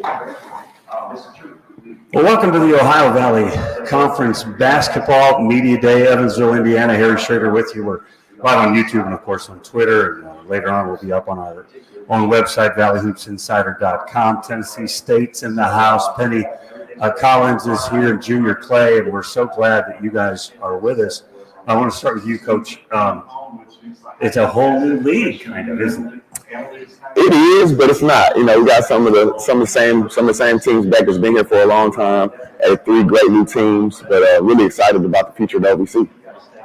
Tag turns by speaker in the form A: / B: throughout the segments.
A: Well, welcome to the Ohio Valley Conference Basketball Media Day, Evansville, Indiana. Harry Schrader with you. We're live on YouTube and, of course, on Twitter. And later on, we'll be up on our own website, valleyhoopsinsider.com. Tennessee State's in the house. Penny Collins is here, and Junior Clay, and we're so glad that you guys are with us. I want to start with you, Coach. It's a whole new league, kind of, isn't it?
B: It is, but it's not. You know, we got some of the same teams back that's been here for a long time. Added 3 great new teams, but really excited about the future of the OVC.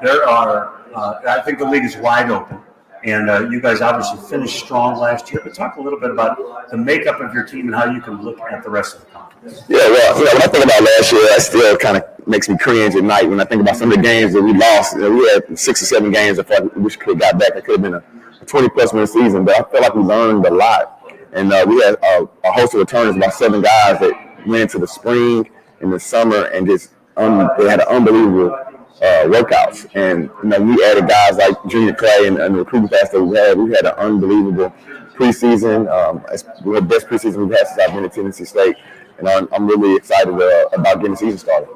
A: There are, I think the league is wide open, and you guys obviously finished strong last year. But talk a little bit about the makeup of your team and how you can look at the rest of the conference.
B: Yeah, well, when I think about last year, that still kind of makes me cringe at night when I think about some of the games that we lost. You know, we had 6 or 7 games that I wish we could have got back. It could have been a 20-plus win season, but I feel like we learned a lot. And we had a host of returners, about 7 guys that went into the spring and the summer and just they had an unbelievable workouts. And you know, we added guys like Junior Clay and the recruiting class that we had. We had an unbelievable preseason. We had the best preseason we've had since I've been at Tennessee State, and I'm really excited about getting the season started.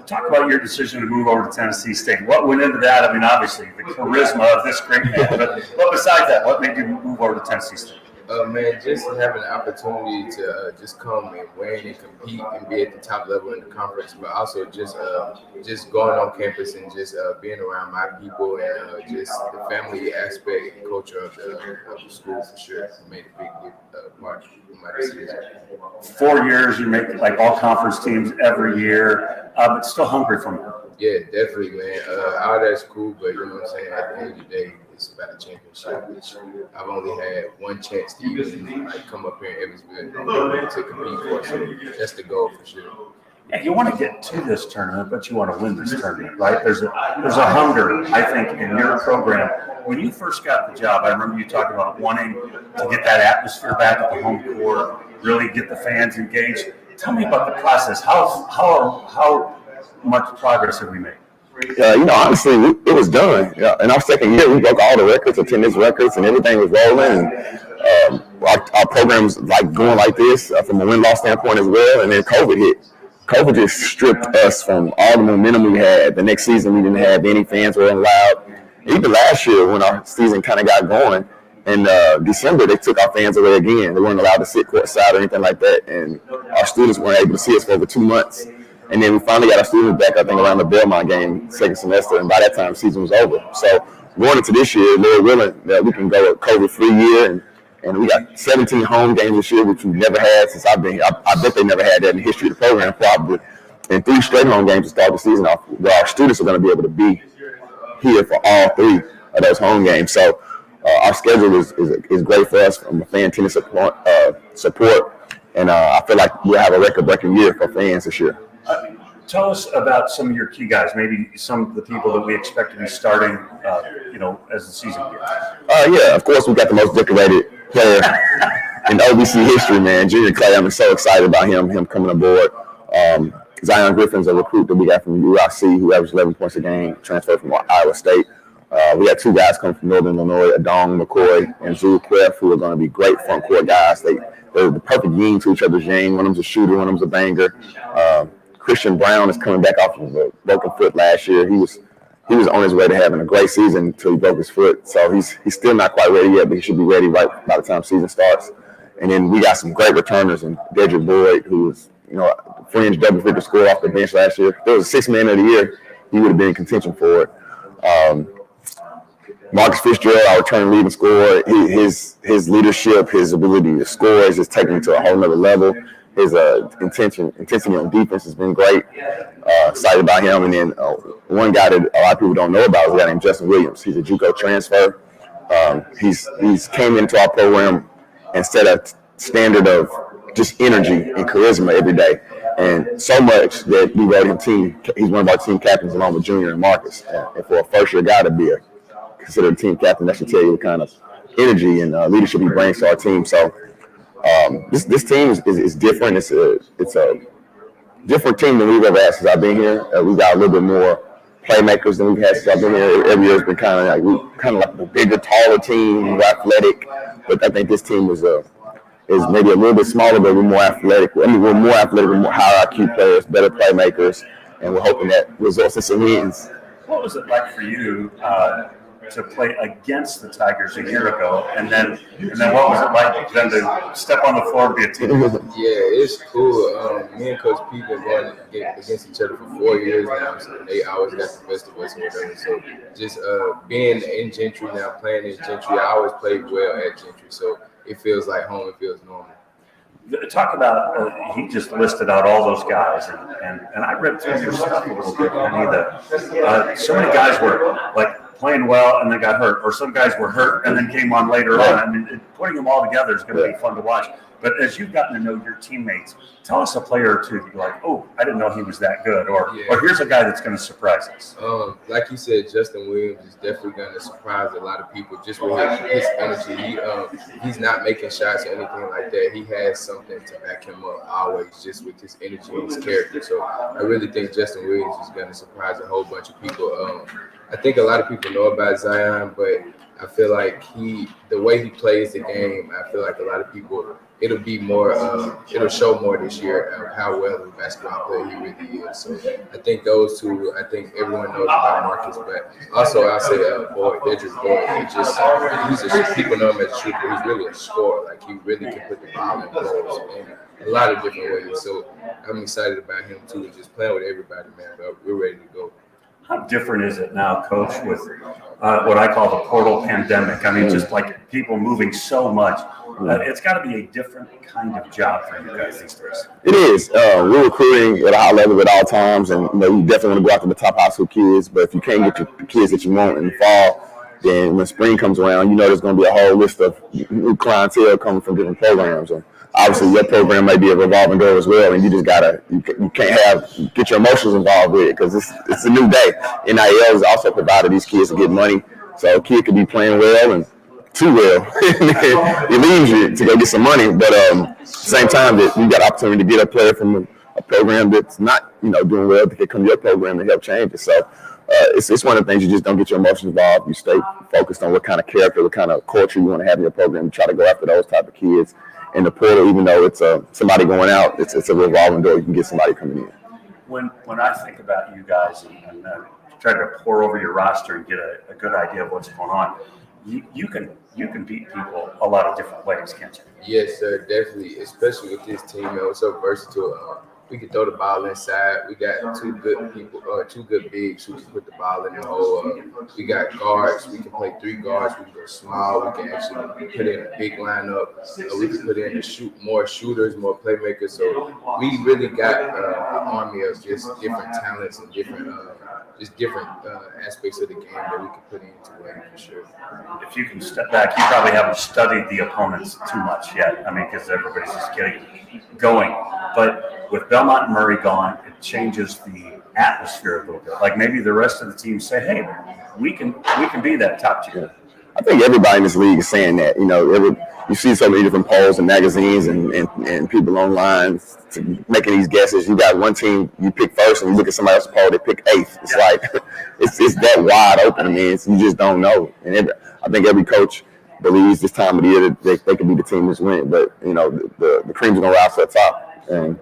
A: Talk about your decision to move over to Tennessee State. What went into that? I mean, obviously, the charisma of this great man. But besides that, what made you move over to Tennessee State?
C: Man, just having the opportunity to just come and win and compete and be at the top level in the conference, but also just going on campus and just being around my people and just the family aspect and culture of the school for sure made a big part of my decision. 4
A: years, you make like all conference teams every year, but still hungry for more.
C: Yeah, definitely, man. All that's cool, but you know what I'm saying? At the end of the day, it's about a championship, which I've only had one chance to even come up here in Evansville to compete for. So that's the goal for sure.
A: Yeah, you want to get to this tournament, but you want to win this tournament, right? There's a hunger, I think, in your program. When you first got the job, I remember you talking about wanting to get that atmosphere back at the home court, really get the fans engaged. Tell me about the process. How much progress have we made?
B: You know, honestly, it was done. In our second year, we broke all the records, attendance records, and everything was rolling. And our program was like going like this from a win-loss standpoint as well. And then COVID hit. COVID just stripped us from all the momentum we had. The next season, we didn't have any fans weren't allowed. Even last year, when our season kind of got going, in December, they took our fans away again. They weren't allowed to sit courtside or anything like that. And our students weren't able to see us for over 2 months. And then we finally got our students back, I think, around the Belmont game, second semester, and by that time, the season was over. So going into this year, Lord willing, that we can go a COVID-free year, and we got 17 home games this year, which we've never had since I've been here. I bet they never had that in the history of the program, probably. And 3 straight home games to start the season off, where our students are going to be able to be here for all 3 of those home games. So our schedule is great for us from a fan tennis support, and I feel like we'll have a record-breaking year for fans this year.
A: Tell us about some of your key guys, maybe some of the people that we expect to be starting, as the season gets.
B: Yeah, of course, we got the most decorated player in OVC history, man. Junior Clay, I'm so excited about him coming aboard. Zion Griffin's a recruit that we got from UIC who averaged 11 points a game, transferred from Iowa State. We had 2 guys come from Northern Illinois, Adong McCoy and Zul Clef, who are going to be great front court guys. They're the perfect yin to each other's yang. One of them's a shooter, one of them's a banger. Christian Brown is coming back off of a broken foot last year. He was on his way to having a great season until he broke his foot. So he's still not quite ready yet, but he should be ready right by the time season starts. And then we got some great returners in Dedrick Boyd, who was, fringe double-figure score off the bench last year. If there was a 6th man of the year, he would have been in contention for it. Marcus Fitzgerald, our returning leading scorer, his leadership, his ability to score is just taken to a whole nother level. His intensity on defense has been great. Excited about him. And then one guy that a lot of people don't know about is a guy named Justin Williams. He's a JUCO transfer. He's came into our program and set a standard of just energy and charisma every day. And so much that we wrote him team. He's one of our team captains along with Junior and Marcus. And for a first-year guy to be considered a team captain, that should tell you the kind of energy and leadership he brings to our team. So this team is different. It's a different team than we've ever had since I've been here. We've got a little bit more playmakers than we've had since I've been here. Every year it's been kind of like the bigger, taller team, more athletic. But I think this team was is maybe a little bit smaller, but we're more athletic. I mean, we're more athletic, we're more higher IQ players, better playmakers, and we're hoping that results in some wins.
A: What was it like for you to play against the Tigers a year ago, and then what was it like then to step on the floor and be a team?
C: Yeah, it's cool. Me and Coach Pete been going against each other for 4 years now, so they always got the best of us or whatever. So just being in Gentry now, playing in Gentry, I always played well at Gentry, so it feels like home. It feels normal.
A: Talk about he just listed out all those guys, and I read through your stuff a little bit. So many guys were like playing well and then got hurt, or some guys were hurt and then came on later on. I mean, putting them all together is going to be fun to watch. But as you've gotten to know your teammates, tell us a player or two that you're like, oh, I didn't know he was that good, or here's a guy that's going to surprise us.
C: Like you said, Justin Williams is definitely going to surprise a lot of people just with his energy. He's not making shots or anything like that. He has something to back him up always, just with his energy and his character. So I really think Justin Williams is going to surprise a whole bunch of people. I think a lot of people know about Zion, but I feel like the way he plays the game, I feel like a lot of people, it'll be more, it'll show more this year of how well of a basketball player he really is. So I think those two, I think everyone knows about Marcus, but also I'll say Boyd, Edric Boyd. People know him as a shooter, but he's really a scorer. Like he really can put the ball in goals in a lot of different ways. So I'm excited about him too, and just playing with everybody, man. But we're ready to go.
A: How different is it now, Coach, with what I call the portal pandemic? I mean, just like people moving so much. It's got to be a different kind of job for you guys these days.
B: It is. We're recruiting at a high level at all times, and you definitely want to go after the top high school kids. But if you can't get the kids that you want in the fall, then when spring comes around, there's going to be a whole list of new clientele coming from different programs. And obviously, your program may be a revolving door as well, and you just you can't get your emotions involved with it because it's a new day. NIL has also provided these kids to get money, so a kid could be playing well and too well. It leaves you to go get some money, but at the same time, that you got opportunity to get a player from a program that's not doing well to come to your program and help change it. So it's one of the things you just don't get your emotions involved. You stay focused on what kind of character, what kind of culture you want to have in your program. You try to go after those type of kids. In the portal, even though it's somebody going out, it's a revolving door. You can get somebody coming in.
A: When I think about you guys and try to pour over your roster and get a good idea of what's going on, you can beat people a lot of different ways, can't you?
C: Yes, sir, definitely. Especially with this team, it's so versatile. We can throw the ball inside. We got two good bigs who can put the ball in the hole. We got guards. We can play 3 guards. We can go small. We can actually put in a big lineup. We can put in more shooters, more playmakers. So we really got an army of just different talents and different aspects of the game that we can put into play for sure.
A: If you can step back, you probably haven't studied the opponents too much yet. I mean, because everybody's just getting going. But with Belmont and Murray gone, it changes the atmosphere a little bit. Like maybe the rest of the team say, "Hey, we can be that top tier."
B: I think everybody in this league is saying that. You see so many different polls and magazines and people online making these guesses. You got one team you pick first, and you look at somebody else's poll, they pick 8th. It's like it's that wide open. I mean, you just don't know. And I think every coach believes this time of the year that they can be the team that's winning. But the cream's gonna rise to the top. And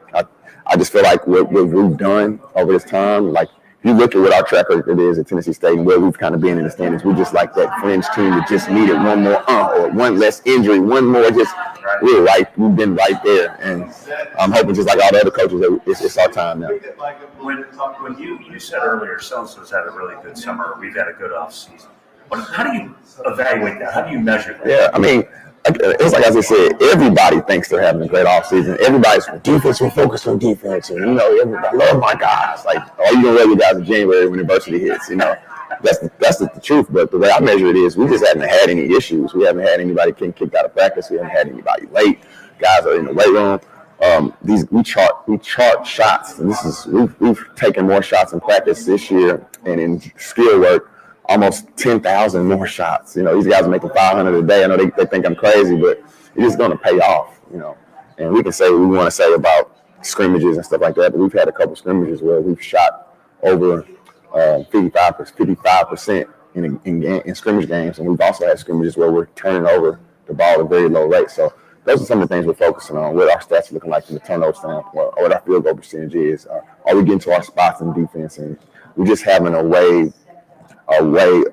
B: I just feel like what we've done over this time, like if you look at what our track record is at Tennessee State and where we've kind of been in the standings, we're just like that fringe team that just needed one more or one less injury, one more we've been right there. And I'm hoping just like all the other coaches that it's our time now.
A: When you said earlier, so-and-so's had a really good summer, we've had a good off season. How do you evaluate that? How do you measure that?
B: Yeah, I mean, it's like as I said, everybody thinks they're having a great offseason. Everybody's defense, we're focused on defense. And, everybody love my guys. Like, you going to love your guys in January when adversity hits, That's the truth. But the way I measure it is we just haven't had any issues. We haven't had anybody getting kicked out of practice. We haven't had anybody late. Guys are in the weight room. We chart shots. And we've taken more shots in practice this year and in skill work. Almost 10,000 more shots. These guys are making 500 a day. I know they think I'm crazy, but it's just going to pay off, And we can say what we want to say about scrimmages and stuff like that, but we've had a couple scrimmages where we've shot over 55% in scrimmage games, and we've also had scrimmages where we're turning over the ball at a very low rate. So those are some of the things we're focusing on. What our stats are looking like from the turnover standpoint, or what our field goal percentage is. Are we getting to our spots in defense? And we're just having a way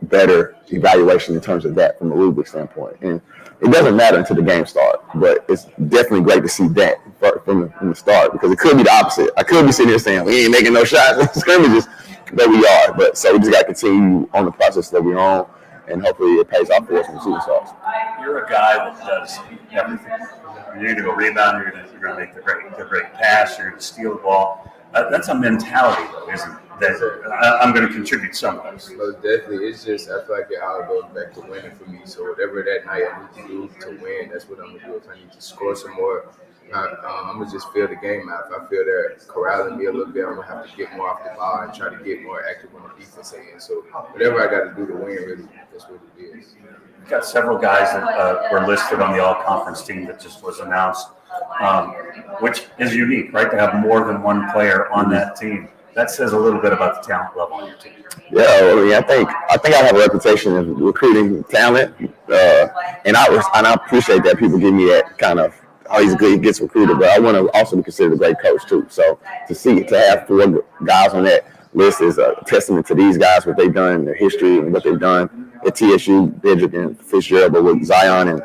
B: better evaluation in terms of that from a rubric standpoint. And it doesn't matter until the game starts, but it's definitely great to see that from the start, because it could be the opposite. I could be sitting here saying we ain't making no shots in scrimmages, but we are. But so we just got to continue on the process that we're on, and hopefully it pays off for us when the season starts.
A: You're a guy that does everything. You're going to go rebound, you're going to make the great pass, you're going to steal the ball. That's a mentality, though, isn't it? That I'm going to contribute some of this.
C: So definitely, it's just, I feel like it all goes back to winning for me. So whatever that night I need to do to win, that's what I'm going to do. If I need to score some more, I'm going to just feel the game out. If I feel they're corralling me a little bit, I'm going to have to get more off the ball and try to get more active on the defense end. So whatever I got to do to win, really, that's what it is.
A: We've got several guys that were listed on the all-conference team that just was announced, which is unique, right, to have more than one player on that team. That says a little bit about the talent level on your team.
B: Yeah, I mean, I think I have a reputation of recruiting talent, and I appreciate that people give me that kind of, oh, he's good, he gets recruited, but I want to also be considered a great coach too. So to have 4 guys on that list is a testament to these guys, what they've done in their history and what they've done at TSU, Bedrick and Fitzgerald, but what Zion and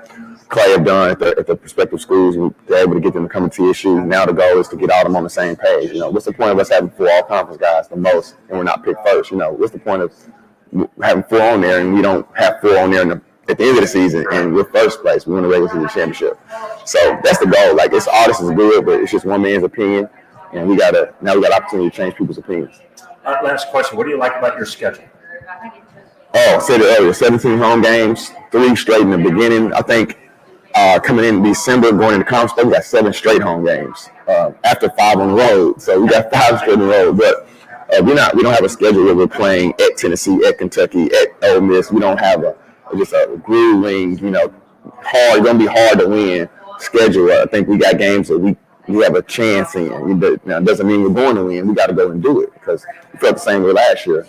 B: Clay have done at the prospective schools, and they're able to get them to come to TSU. Now the goal is to get all of them on the same page. You know, what's the point of us having 4 all-conference guys the most, and we're not picked first? You know, what's the point of having 4 on there and we don't have 4 on there at the end of the season and we're first place? We win the regular season championship. So that's the goal. Like, all this is good, but it's just one man's opinion, and we got opportunity to change people's opinions.
A: Last question: what do you like about your schedule?
B: I said it earlier, 17 home games, 3 straight in the beginning. I think coming in December, going into conference play, we got 7 straight home games after 5 on the road. So we got 5 straight on the road. But we don't have a schedule where we're playing at Tennessee, at Kentucky, at Ole Miss. We don't have just a grueling, hard, going to be hard to win schedule. I think we got games that we have a chance in. Now, it doesn't mean we're going to win. We got to go and do it, because we felt the same way last year.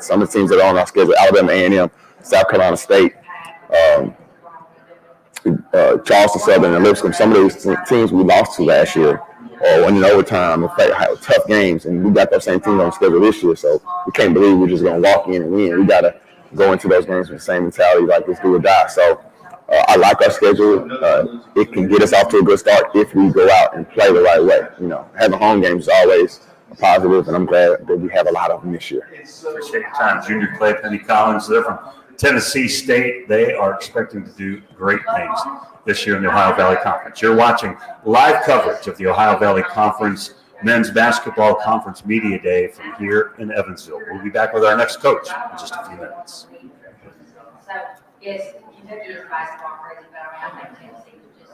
B: Some of the teams that are on our schedule, Alabama A&M, South Carolina State, Charleston Southern, and Lipscomb, some of those teams we lost to last year or won in overtime and had tough games, and we got those same teams on the schedule this year. So we can't believe we're just going to walk in and win. We got to go into those games with the same mentality, like let's do or die. So I like our schedule. It can get us off to a good start if we go out and play the right way. Having home games is always a positive, and I'm glad that we have a lot of them this year.
A: Appreciate your time. Junior Clay Penny Collins, they're from Tennessee State. They are expecting to do great things this year in the Ohio Valley Conference. You're watching live coverage of the Ohio Valley Conference Men's Basketball Conference Media Day from here in Evansville. We'll be back with our next coach in just a few minutes.
D: So, yes, Kentucky is basketball crazy, but I think Tennessee would just